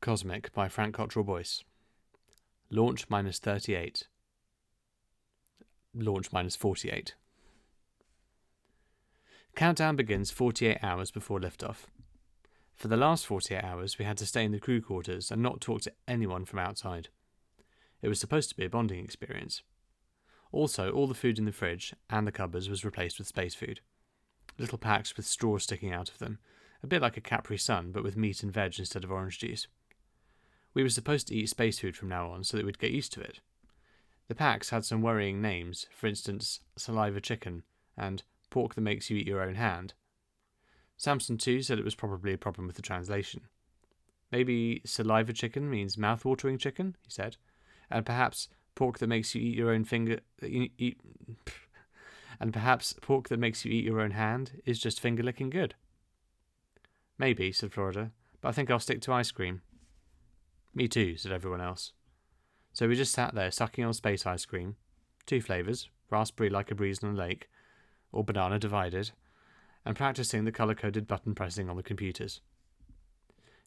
Cosmic by Frank Cottrell Boyce. Launch -38. Launch -48. Countdown begins 48 hours before liftoff. For the last 48 hours, we had to stay in the crew quarters and not talk to anyone from outside. It was supposed to be a bonding experience. Also, all the food in the fridge and the cupboards was replaced with space food. Little packs with straws sticking out of them, a bit like a Capri Sun, but with meat and veg instead of orange juice. We were supposed to eat space food from now on so that we'd get used to it. The packs had some worrying names, for instance, saliva chicken and pork that makes you eat your own hand. Samson too said it was probably a problem with the translation. Maybe saliva chicken means mouth-watering chicken, he said, and perhaps pork that makes you eat your own and perhaps pork that makes you eat your own hand is just finger-licking good. Maybe, said Florida, but I think I'll stick to ice cream. Me too, said everyone else. So we just sat there sucking on space ice cream, 2 flavours, raspberry like a breeze on a lake, or banana divided, and practising the colour-coded button pressing on the computers.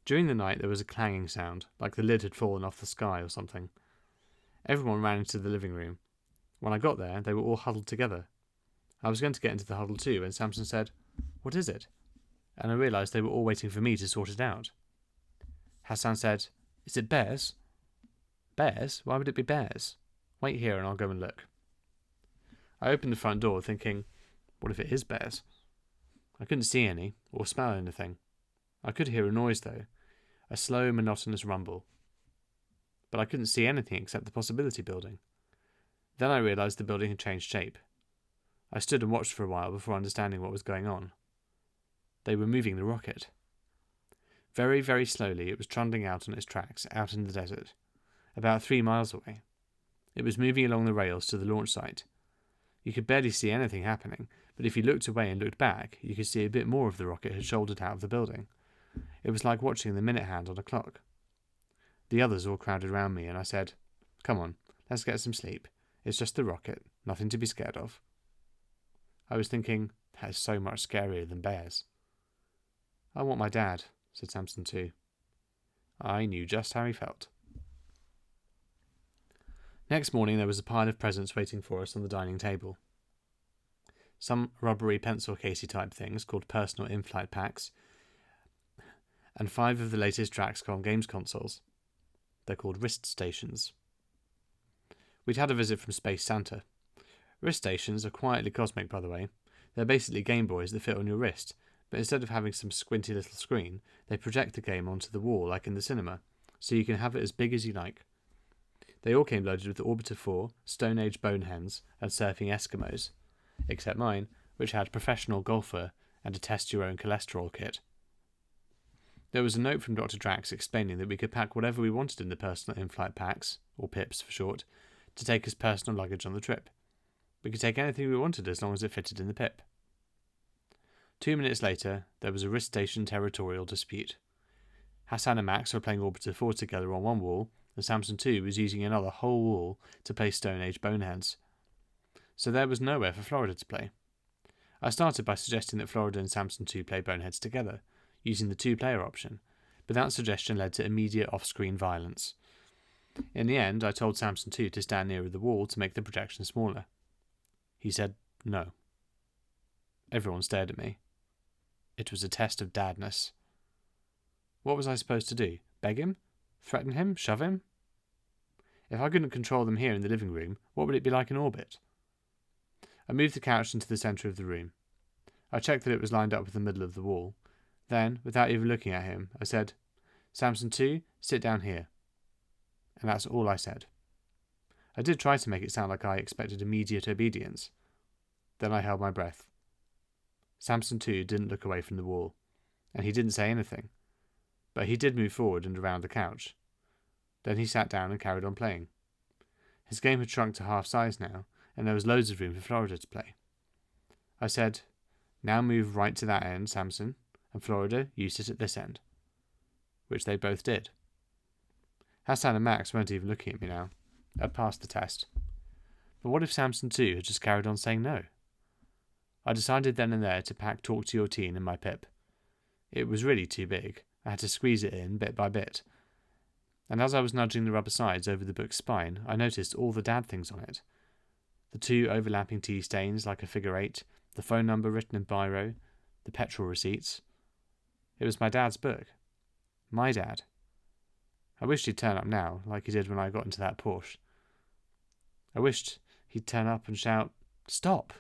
During the night there was a clanging sound, like the lid had fallen off the sky or something. Everyone ran into the living room. When I got there, they were all huddled together. I was going to get into the huddle too, and Samson said, "What is it?" And I realised they were all waiting for me to sort it out. Hassan said, "Is it bears?" "Bears? Why would it be bears? Wait here and I'll go and look." I opened the front door thinking, what if it is bears? I couldn't see any, or smell anything. I could hear a noise though, a slow, monotonous rumble. But I couldn't see anything except the Possibility Building. Then I realised the building had changed shape. I stood and watched for a while before understanding what was going on. They were moving the rocket. Very, very slowly it was trundling out on its tracks, out in the desert, about 3 miles away. It was moving along the rails to the launch site. You could barely see anything happening, but if you looked away and looked back, you could see a bit more of the rocket had shouldered out of the building. It was like watching the minute hand on a clock. The others all crowded round me, and I said, "Come on, let's get some sleep. It's just the rocket, nothing to be scared of." I was thinking, that is so much scarier than bears. "I want my dad," said Samson too. I knew just how he felt. Next morning there was a pile of presents waiting for us on the dining table. Some rubbery pencil casey type things called personal in-flight packs, and 5 of the latest Draxcon games consoles. They're called wrist stations. We'd had a visit from Space Santa. Wrist stations are quietly cosmic, by the way. They're basically Game Boys that fit on your wrist, but instead of having some squinty little screen, they project the game onto the wall like in the cinema, so you can have it as big as you like. They all came loaded with Orbiter 4, Stone Age Bonehens, and Surfing Eskimos, except mine, which had Professional Golfer and a Test Your Own Cholesterol kit. There was a note from Dr. Drax explaining that we could pack whatever we wanted in the personal in-flight packs, or PIPs for short, to take as personal luggage on the trip. We could take anything we wanted as long as it fitted in the PIP. 2 minutes later, there was a wrist station territorial dispute. Hassan and Max were playing Orbiter 4 together on one wall, and Samson 2 was using another whole wall to play Stone Age Boneheads. So there was nowhere for Florida to play. I started by suggesting that Florida and Samson 2 play Boneheads together, using the 2-player option, but that suggestion led to immediate off-screen violence. In the end, I told Samson 2 to stand nearer the wall to make the projection smaller. He said no. Everyone stared at me. It was a test of dadness. What was I supposed to do? Beg him? Threaten him? Shove him? If I couldn't control them here in the living room, what would it be like in orbit? I moved the couch into the centre of the room. I checked that it was lined up with the middle of the wall. Then, without even looking at him, I said, "Samson 2, sit down here." And that's all I said. I did try to make it sound like I expected immediate obedience. Then I held my breath. Samson 2 didn't look away from the wall, and he didn't say anything, but he did move forward and around the couch. Then he sat down and carried on playing. His game had shrunk to half size now, and there was loads of room for Florida to play. I said, "Now move right to that end, Samson, and Florida, you sit at this end," which they both did. Hassan and Max weren't even looking at me now. I'd passed the test. But what if Samson 2 had just carried on saying no? I decided then and there to pack Talk to Your Teen in my PIP. It was really too big. I had to squeeze it in bit by bit, and as I was nudging the rubber sides over the book's spine, I noticed all the dad things on it. The 2 overlapping tea stains like a figure 8, the phone number written in biro, the petrol receipts. It was my dad's book. My dad. I wished he'd turn up now, like he did when I got into that Porsche. I wished he'd turn up and shout, "Stop!"